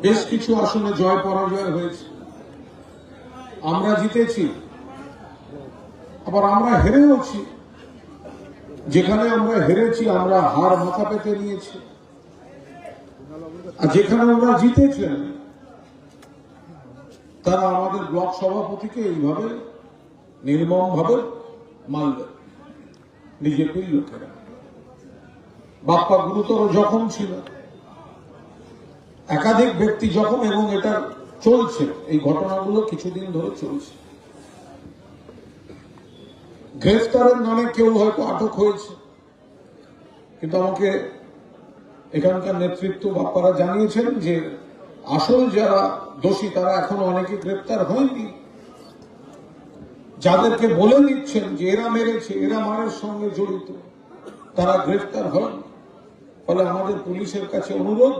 বেশ কিছু আসনে জয় পরাজয় হয়েছে। আমরা জিতেছি, আবার আমরা হেরেওছি। যেখানে আমরা হেরেছি আমরা হার মাথা পেতে নিয়েছি, আর যেখানে আমরা জিতেছেন তারা আমাদের ব্লক সভাপতিকে এইভাবে নির্মম ভাবে মারলেন বিজেপির লোকেরা। বাপ্পা গুরুতর জখম ছিল, একাধিক ব্যক্তি জখম, এবং এটা চলছে, এই ঘটনাগুলো কিছুদিন ধরে চলছে। গ্রেফতারের নামে কেউ হয়তো আটক হয়েছে, কিন্তু আমাকে এখানকার নেতৃত্ব বাপ্পারা জানিয়েছেন যে আসল যারা দোষী তারা এখনো অনেকে গ্রেফতার হয়নি। যাদেরকে বলে দিচ্ছেন যে এরা মেরেছে, এরা মারের সঙ্গে জড়িত, তারা গ্রেফতার হয়নি। ফলে আমাদের পুলিশের কাছে অনুরোধ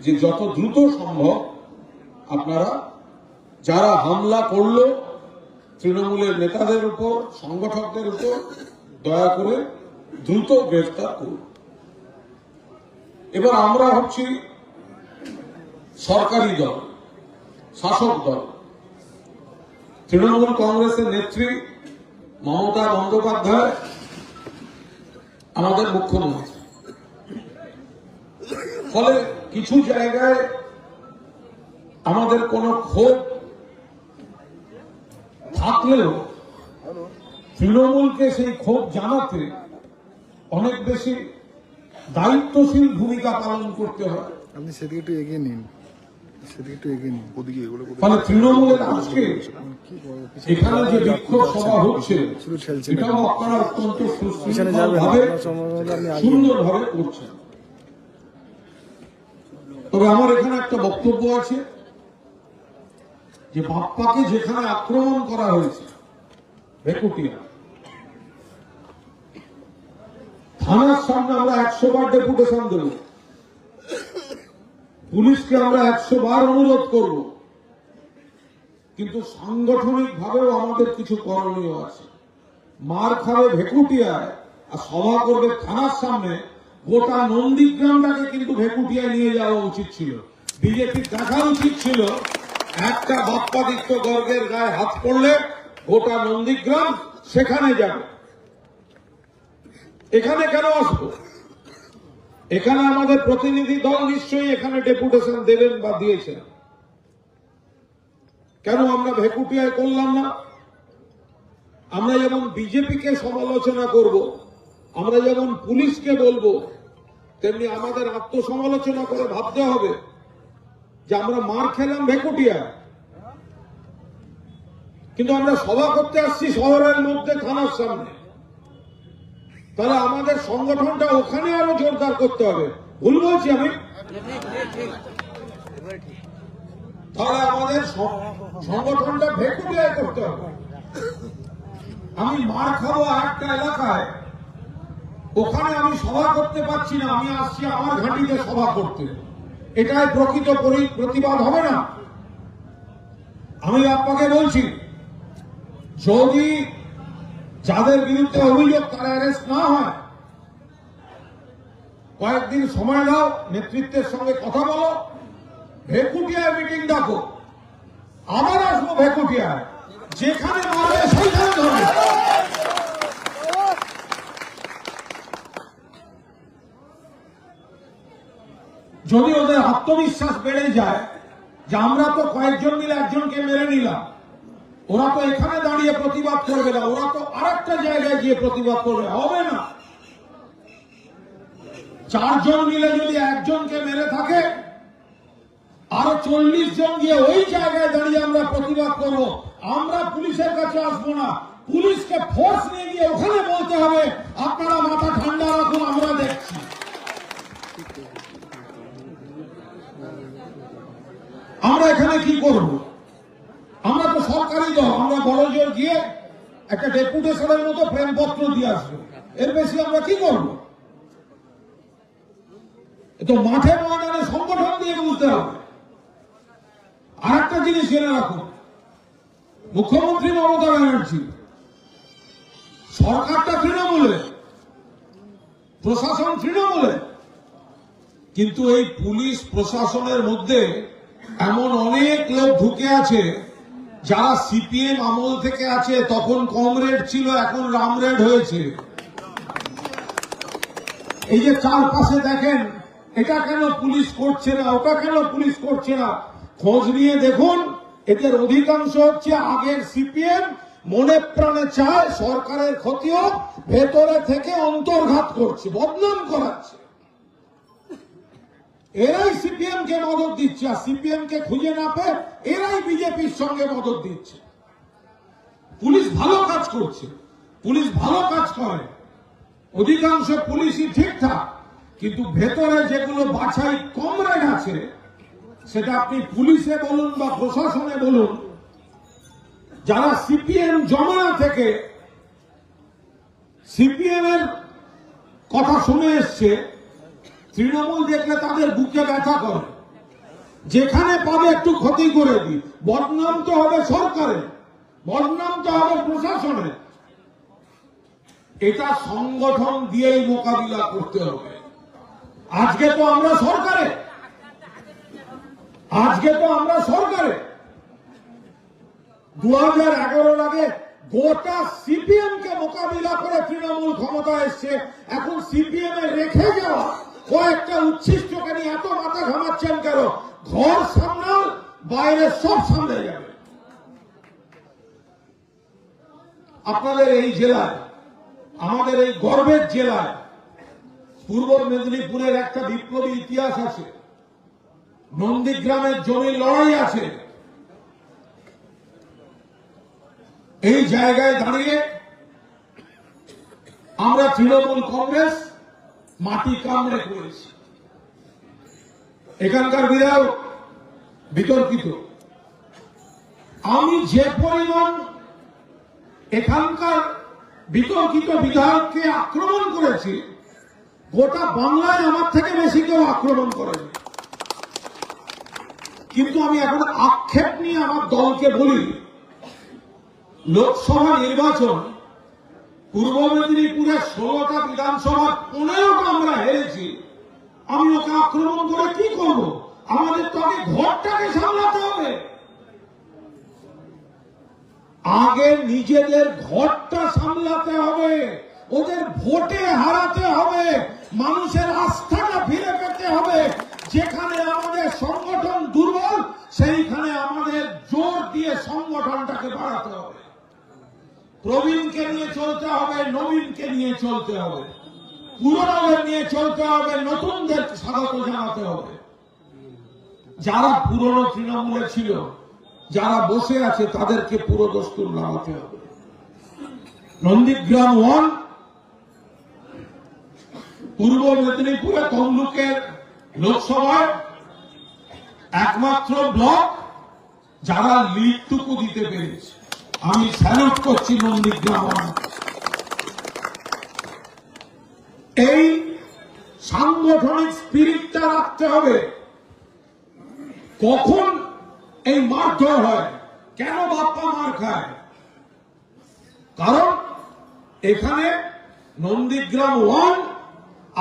যে যত দ্রুত সম্ভব আপনারা যারা হামলা করলো তৃণমূলের নেতাদের উপর, সংগঠকদের উপর, দয়া করে দ্রুত গ্রেফতার করুন। এবার আমরা হচ্ছি সরকারি দল, শাসক দল। তৃণমূল কংগ্রেসের নেত্রী মমতা বন্দ্যোপাধ্যায় আমাদের মুখ্যমন্ত্রী। ফলে কিছু জায়গায় আমাদের কোনো ক্ষোভ থাকলেও তৃণমূলকে সেই ক্ষোভ জানাতে অনেক বেশি দায়িত্বশীল ভূমিকা পালন করতে হয়। আপনি সেদিকে একটু এগিয়ে নিন, ফলে তৃণমূলের আজকে এখানে যে বিক্ষোভ সভা হচ্ছে এটাও আপনারা অত্যন্ত সুন্দরভাবে করছেন। তবে আমার এখানে একটা বক্তব্য আছে যে বাপ্পাকে যেখানে আক্রমণ করা হয়েছে ভেকুটিয়া থানার সামনে আমরা 100 বার ডেপুটেশন দেব, পুলিশকে আমরা 100 বার অনুরোধ করব, কিন্তু সাংগঠনিক ভাবেও আমাদের কিছু করণীয় আছে। মার খাবে ভেকুটিয়ায় আর সভা করবে থানার সামনে, গোটা নন্দীগ্রামটাকে কিন্তু ভেকুটিয়ায় নিয়ে যাওয়া উচিত ছিল। বিজেপির দেখা উচিত ছিল একটা বাপ্পাদিত্য গর্গের গায়ে হাত পড়লে গোটা নন্দীগ্রাম সেখানে যাবে। এখানে কেন আসবো? এখানে আমাদের প্রতিনিধি দল নিশ্চয়ই এখানে ডেপুটেশন দেবেন বা দিয়েছেন। কেন আমরা ভেকুটিয়ায় করলাম না? আমরা যেমন বিজেপিকে সমালোচনা করব, আমরা যেমন পুলিশকে বলবো, তেমনি আমাদের আত্মসমালোচনা করে ভাবতে হবে যে আমরা মার খেলাম ভেকুটিয়ায়, কিন্তু আমরা সভা করতে আসছি শহরের মধ্যে থানার সামনে। তাহলে আমাদের সংগঠনটা ওখানে আরো জোরদার করতে হবে। ভুল বলছি আমি? তাহলে আমাদের সংগঠনটা ভেকুটিয়ায় করতে হবে। আমি মার খাবো একটা এলাকায়, ওখানে আমি সভা করতে পারছি না, আমি আসছি আমার ঘাঁটিতে সভা করতে, এটাই প্রকৃত প্রতিবাদ হবে না। আমি আপনাকে বলছি, যদি যাদের বিরুদ্ধে অভিযোগ তারা অ্যারেস্ট না হয়, কয়েকদিন সময় দাও, নেতৃত্বের সঙ্গে কথা বলো, ভেকুটিয়ায় মিটিং ডাকো, আবার আসবো ভেকুটিয়ায়, যেখানে মারবে সেইখানে ধরবে। যদি ওদের আত্মবিশ্বাস বেড়ে যায় যে আমরা তো কয়েকজন মিলে একজনকে মেরে নিলাম, ওরা তো এখানে দাঁড়িয়ে প্রতিবাদ করবে না, ওরা তো আরেকটা জায়গায় গিয়ে প্রতিবাদ করবে, হবে না। 4 জন মিলে যদি একজনকে মেরে থাকে, আরো 40 জন গিয়ে ওই জায়গায় দাঁড়িয়ে আমরা প্রতিবাদ করব। আমরা পুলিশের কাছে আসবো না, পুলিশকে ফোর্স নিয়ে গিয়ে ওখানে বলতে হবে আপনারা মাথা ঠান্ডা রাখুন, আমরা দেখছি। আমরা এখানে কি করব? আমরা তো সরকারি দল, আমরা বড় জোর গিয়ে একটা ডেপুটেশনের মতো প্রেমপত্র দিয়ে আসবো, এর বেশি আমরা কি করব? তো মাঠে ময়দানে সংগঠন দিয়ে বুঝতে হবে। আর একটা জিনিস জেনে রাখুন, মুখ্যমন্ত্রী মমতা ব্যানার্জি, সরকারটা তৃণমূলে, প্রশাসন তৃণমূলে, কিন্তু এই পুলিশ প্রশাসনের মধ্যে এমন অনেক লোক ঢুকে আছে যারা সিপিএম আমল থেকে আছে, তখন কমরেড ছিল, এখন রামরেড হয়েছে। এই যে চারপাশে দেখেন, এটা কেন পুলিশ করছে না, ওটা কেন পুলিশ করছে না, খোঁজ নিয়ে দেখুন। এদের অধিকাংশ হচ্ছে আগের সিপিএম, মনে প্রাণে চায় সরকারের ক্ষতি হোক, ভেতরে থেকে অন্তর্ঘাত করছে, বদনাম করাচ্ছে। এরাই সিপিএম কে মদত দিচ্ছে, আর সিপিএম কে খুঁজে না পেয়ে এরাই বিজেপির সঙ্গে মদত দিচ্ছে। পুলিশ ভালো কাজ করছে, পুলিশ ভালো কাজ করে, অধিকাংশ পুলিশই ঠিকঠাক, কিন্তু ভেতরে যেগুলো বাছাই কমরেড আছে, সেটা আপনি পুলিশে বলুন বা প্রশাসনে বলুন, যারা সিপিএম জমানা থেকে সিপিএম এর কথা শুনে এসছে, তৃণমূল দেখলে তাদের বুকে ব্যথা করে, যেখানে পাবে একটু ক্ষতি করে দিই। বদনাম তো হবে সরকারের, বদনাম তো হবে প্রশাসনের। এটা সংগঠন দিয়েই মোকাবিলা করতে হবে। আজকে তো আমরা সরকারে, আজকে তো আমরা সরকারে 2011 আগে গোটা সিপিএম কে মোকাবিলা করে তৃণমূল ক্ষমতা এসছে। এখন সিপিএম এ রেখে যাওয়া কয়েকটা উচ্ছিষ্টকে নিয়ে এত মাথা ঘামাচ্ছেন কেন? ঘর সামলাল, বাইরে সব সামলে যাবে। আপনাদের এই জেলায়, আমাদের এই গর্বের জেলায়, পূর্ব মেদিনীপুরের একটা বিপ্লবী ইতিহাস আছে। নন্দীগ্রামের জমির লড়াই আছে। এই জায়গায় দাঁড়িয়ে আমরা তৃণমূল কংগ্রেস মাটি কামড়ে করেছি। এখানকার বিধায়ক বিতর্কিত। আমি যে পরিমাণ এখানকার বিতর্কিত বিধায়ককে আক্রমণ করেছি, গোটা বাংলায় আমার থেকে বেশি কেউ আক্রমণ করেনি। কিন্তু আমি এখন আক্ষেপ নিয়ে আমার দলকে বলি, লোকসভা নির্বাচন পূর্ব মেদিনীপুরের 16টা বিধানসভা 15টা আমরা হেরেছি। আমি ওকে আক্রমণ করে কি করব? আমাদের তো আগে ঘরটাকে সামলাতে হবে, আগে নিজেদের ঘরটা সামলাতে হবে, ওদের ভোটে হারাতে হবে, মানুষের আস্থাটা ফিরে পেতে হবে। যেখানে আমাদের সংগঠন দুর্বল, সেইখানে আমাদের জোর দিয়ে সংগঠনটাকে বাড়াতে হবে। প্রবীণকে নিয়ে চলতে হবে, নবীনকে নিয়ে চলতে হবে, পুরনোদের নিয়ে চলতে হবে, নতুনদের স্বাগত জানাতে হবে। যারা পুরনো তৃণমূলে ছিল, যারা বসে আছে, তাদেরকে পুরো দস্তুর নামাতে হবে। নন্দীগ্রাম 1 পূর্ব মেদিনীপুরে তমলুকের লোকসভায় একমাত্র ব্লক যারা লিডটুকু দিতে পেরেছে। আমি স্যালুট করছি নন্দীগ্রাম 1। এই সাংগঠনিক স্পিরিটটা রাখতে হবে। কখন এই মারধর হয়, কেন বাপ্পা মার খায়? কারণ এখানে নন্দীগ্রাম 1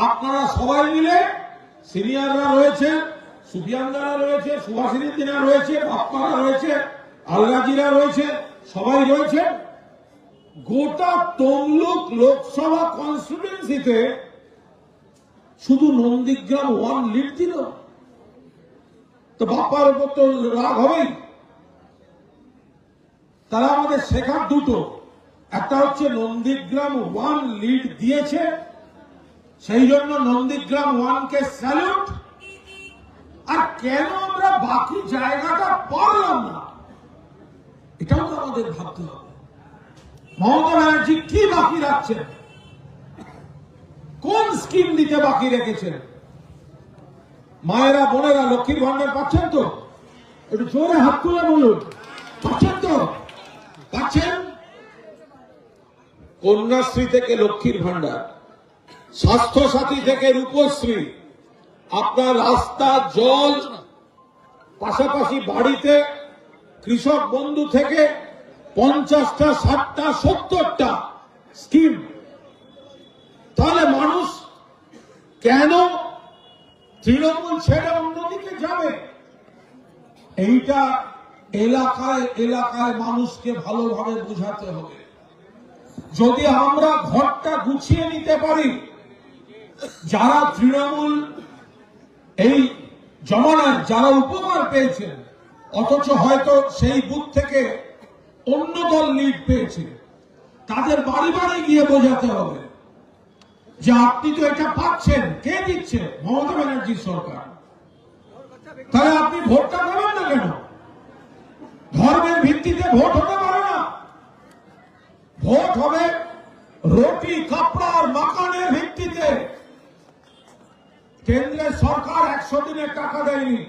আপনারা সবাই মিলে, সিনিয়ররা রয়েছে, সুফিয়ানরা রয়েছে, সুভাষিনীরা রয়েছে, বাপ্পারা রয়েছে, আলগাজিরা রয়েছে, সবাই রয়েছে। গোটা তমলুক লোকসভা কনস্টিটিউয়েন্সিতে শুধু নন্দীগ্রাম 1 লিড দিল, তো বাপ্পার উপর তো রাগ হবেই। তারা আমাদের শেখার দুটো, একটা হচ্ছে নন্দীগ্রাম 1 লিড দিয়েছে, সেই জন্য নন্দীগ্রাম 1 কে স্যালুট। আর কেন আমরা বাকি জায়গাটা পারলাম না, এটাও তো আমাদের ভাবতে হবে। মমতা ব্যানার্জি কি বাকি রাখছেন? কোন স্কিম দিতে বাকি রেখেছেন? মায়েরা, বোনেরা লক্ষ্মীর ভান্ডার পাচ্ছেন তো? একটু জোরে হাত তুলে বলুন, পাচ্ছেন তো? পাচ্ছেন? কন্যাশ্রী থেকে লক্ষ্মীর ভান্ডার, স্বাস্থ্য সাথী থেকে রূপশ্রী, আপনার রাস্তা, জল, পাশাপাশি বাড়িতে কৃষক বন্ধু থেকে 50টা, 60টা, 70টা স্কিম। তাহলে মানুষ কেন তৃণমূল ছেড়ে অন্যদিকে যাবে। এইটা এলাকায় এলাকায় মানুষকে ভালোভাবে বোঝাতে হবে। যদি আমরা ঘরটা গুছিয়ে নিতে পারি, যারা তৃণমূল এই জমানায় যারা উপকার পেয়েছেন, অথচ হয়তো সেই বুথ থেকে অন্য দল লিড পেয়েছে, তাদের বাড়ি বাড়ি গিয়ে বোঝাতে হবে যে আপনি তো এটা পাচ্ছেন, কে দিচ্ছে? মমতা ব্যানার্জির সরকার। তাহলে আপনি ভোটটা দেবেন না কেন? ধর্মের ভিত্তিতে ভোট হতে পারে না। ভোট হবে রুটি কাপড় আর মাকানের ভিত্তিতে। কেন্দ্রের সরকার 100 দিনের টাকা দেয়নি,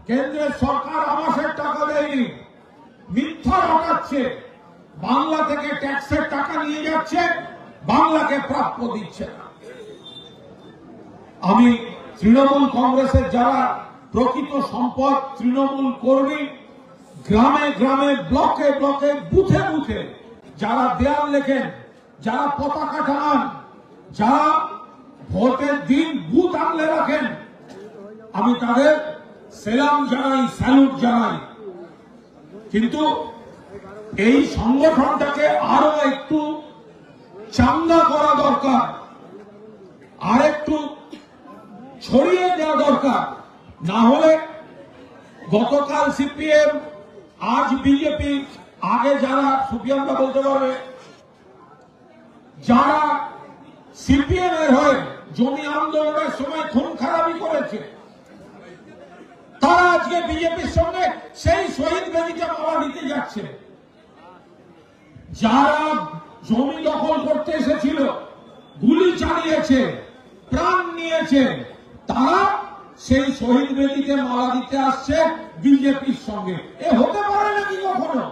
কেন্দ্রের সরকার আবাসের টাকা দেয়নি, মিথ্যা রটাচ্ছে, বাংলা থেকে ট্যাক্সের টাকা নিয়ে যাচ্ছে, বাংলাকে প্রাপ্য দিচ্ছে না। আমি তৃণমূল কংগ্রেসের যারা প্রকৃত সম্পদ তৃণমূল কর্মী, গ্রামে গ্রামে ব্লকে ব্লকে বুথে বুথে যারা দেয়াল লেখেন, যারা পতাকা টানান, যারা ভোটের দিন বুথ আগলে রাখেন, আমি তাদের সেলাম জানাই, স্যালুট জানাই। কিন্তু এই সংগঠনটাকে আরো একটু চাঙ্গা করা দরকার, আর একটু ছড়িয়ে দেওয়া দরকার। না হলে গতকাল সিপিএম, আজ বিজেপি, আগে যারা সুফিয়ানরা বলতে পারবে, যারা সিপিএম এর হয়ে জমি আন্দোলনের সময় খুন খারাপি করেছে, তারা আজকে বিজেপির সঙ্গে সেই শহীদ বেদিতে মালা দিতে যাচ্ছে। যারা জমি দখল করতে এসেছিল, গুলি চালিয়েছে, প্রাণ নিয়েছে, তারা সেই শহীদ বেদিতে মালা দিতে আসছে বিজেপির সঙ্গে। এ হতে পারে নাকি কখনো?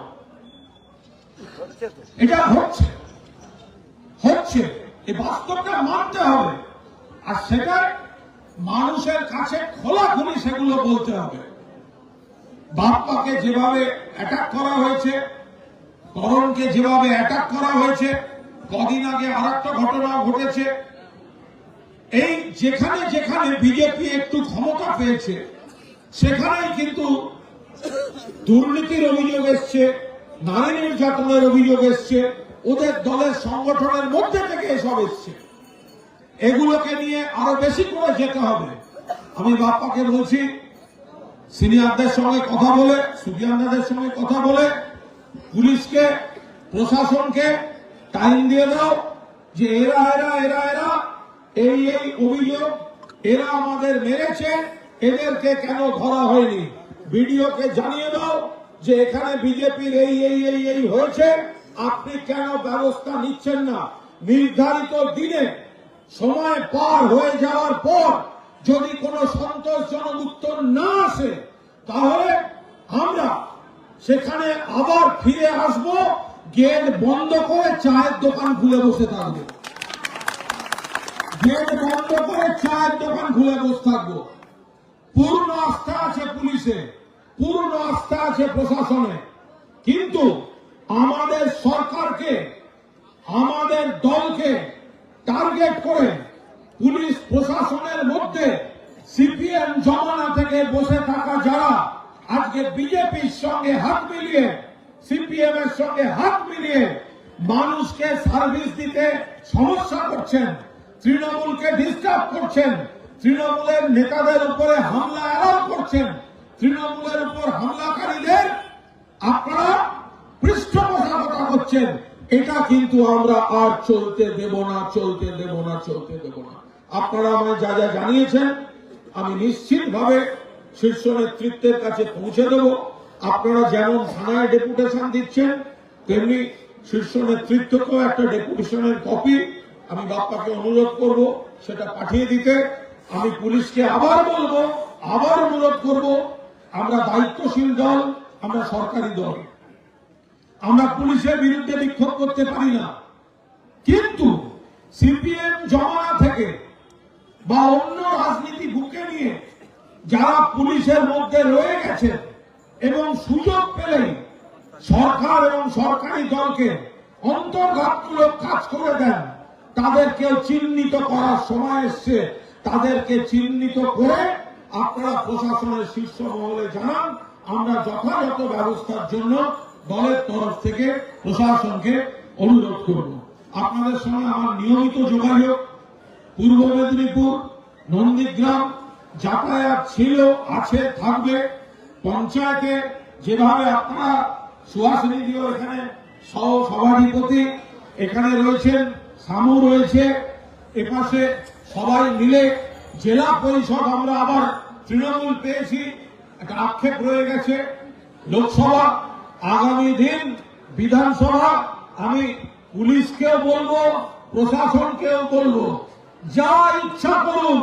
এটা হচ্ছে হচ্ছে এই বাস্তবটা মানতে হবে, আর সেটা মানুষের কাছে খোলাখুলি সেগুলো বলতে হবে। বাপ্পাকে যেভাবে অ্যাটাক করা হয়েছে, করণকে যেভাবে অ্যাটাক করা হয়েছে, কদিন আগে আর একটা ঘটনা ঘটেছে। এই যেখানে যেখানে বিজেপি একটু ক্ষমতা পেয়েছে, সেখানেই কিন্তু দুর্নীতির অভিযোগ এসছে, নারী নির্যাতনের অভিযোগ এসছে, ওদের দলের সংগঠনের মধ্যে থেকে এসব এসছে। এগুলোকে নিয়ে আরো বেশি করে যেতে হবে। আমি বাপ্পাকে বলছি, সিনিয়রদের সঙ্গে কথা বলে, সুফিয়ানদের সঙ্গে কথা বলে, পুলিশকে, প্রশাসনকে টাইম দিয়ে দাও যে এরা এরা এরা এরা এই এই অভিযোগ, এরা আমাদের মেরেছে, এদেরকে কেন ধরা হয়নি? ভিডিওকে জানিয়ে দাও যে এখানে বিজেপির এই এই এই এই হয়েছে, আপনি কেন ব্যবস্থা নিচ্ছেন না? নির্ধারিত দিনে সময় পার হয়ে যাওয়ার পর যদি কোনো সন্তোষজনক উত্তর না আসে, তাহলে আমরা সেখানে আবার ফিরে আসব, গেট বন্ধ করে চায়ের দোকান খুলে বসে থাকবো। গেট বন্ধ করে চায়ের দোকান খুলে বসে থাকবো। পূর্ণ আস্থা আছে পুলিশে, পূর্ণ আস্থা আছে প্রশাসনে, কিন্তু আমাদের সরকারকে, আমাদের দলকে টার্গেট করে পুলিশ প্রশাসনের মধ্যে সিপিএম জমানা থেকে বসে থাকা যারা আজকে বিজেপির সঙ্গে হাত মিলিয়ে, সিপিএম এর সঙ্গে হাত মিলিয়ে মানুষকে সার্ভিস দিতে সমস্যা করছেন, তৃণমূলকে ডিস্টার্ব করছেন, তৃণমূলের নেতাদের উপরে হামলা এলাও করছেন, তৃণমূলের উপর হামলাকারীদের আপনারা পৃষ্ঠপোষকতা করছেন, এটা কিন্তু আমরা আর চলতে দেব না, চলতে দেব না, চলতে দেব না। আপনারা আমায় যা যা জানিয়েছেন আমি নিশ্চিতভাবে শীর্ষ নেতৃত্বের কাছে পৌঁছে দেব। আপনারা যেমন থানায় ডেপুটেশন দিচ্ছেন, তেমনি শীর্ষ নেতৃত্বকেও একটা ডেপুটেশনের কপি আমি বাপ্পাকে অনুরোধ করব সেটা পাঠিয়ে দিতে। আমি পুলিশকে আবার বলবো, আবার অনুরোধ করব, আমরা দায়িত্বশীল দল, আমরা সরকারি দল, আমরা পুলিশের বিরুদ্ধে বিক্ষোভ করতে পারি না। কিন্তু সিপিএম জমানা থেকে বা অন্য রাজনীতি বুকে নিয়ে যারা পুলিশের মধ্যে রয়ে গেছে এবং সুযোগ পেলেই সরকার এবং সরকারি দলকে অন্তর্ঘাতমূলক কাজ করে দেন, তাদেরকেও চিহ্নিত করার সময় এসছে। তাদেরকে চিহ্নিত করে আপনারা প্রশাসনের শীর্ষ মহলে জানান। আমরা যথাযথ ব্যবস্থার জন্য দলের তরফ থেকে প্রশাসনকে অনুরোধ করব। আপনাদের সঙ্গে আমার নিয়মিত যোগাযোগ পূর্ব মেদিনীপুর, নন্দীগ্রাম যাতায়াত ছিল, আছে, থাকবে। পঞ্চায়েতে যেভাবে আপনারা সুহাসিনীদিও এখানে সহ সভাধিপতি এখানে রয়েছেন, সামু রয়েছে এপাশে, সবাই মিলে জেলা পরিষদ আমরা আবার তৃণমূল পেয়েছি, একটা আক্ষেপ রয়ে গেছে। লোকসভা, আগামী দিন বিধানসভা, আমি পুলিশকেও বলবো, প্রশাসনকেও বলবো, যা ইচ্ছা করুন,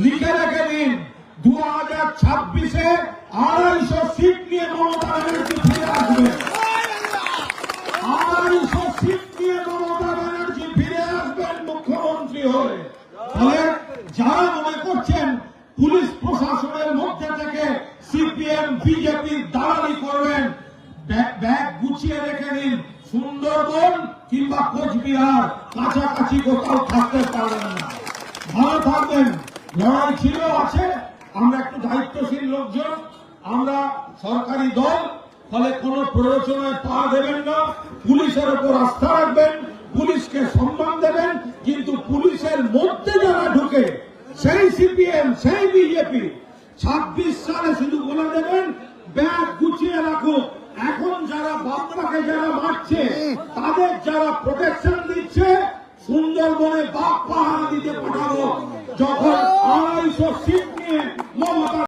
লিখে রেখে দিন 2026-এ 250 সিট নিয়ে মমতা ব্যানার্জি ফিরে আসবে। 250 সিট নিয়ে মমতা ব্যানার্জি ফিরে আসবেন মুখ্যমন্ত্রী হয়ে। ফলে যারা মনে করছেন পুলিশ প্রশাসনের মধ্যে থেকে সিপিএম বিজেপি দালালি করবেন, ব্যাগ গুছিয়ে রেখে দিন। সুন্দরবন কিংবা কোচবিহার কাছাকাছি কোথাও থাকতে পারবেন না। ভালো থাকবেন। লড়াই ছিল, আছে। আমরা একটু দায়িত্বশীল লোকজন, আমরা সরকারি দল, ফলে কোন প্ররোচনায় পা দেবেন না। পুলিশের উপর আস্থা রাখবেন, পুলিশকে সম্মান দেবেন, কিন্তু পুলিশের মধ্যে যারা ঢুকে সেই সিপিএম সেই বিজেপি 26 সালে শুধু বলে দেবেন ব্যাগ গুছিয়ে রাখুক,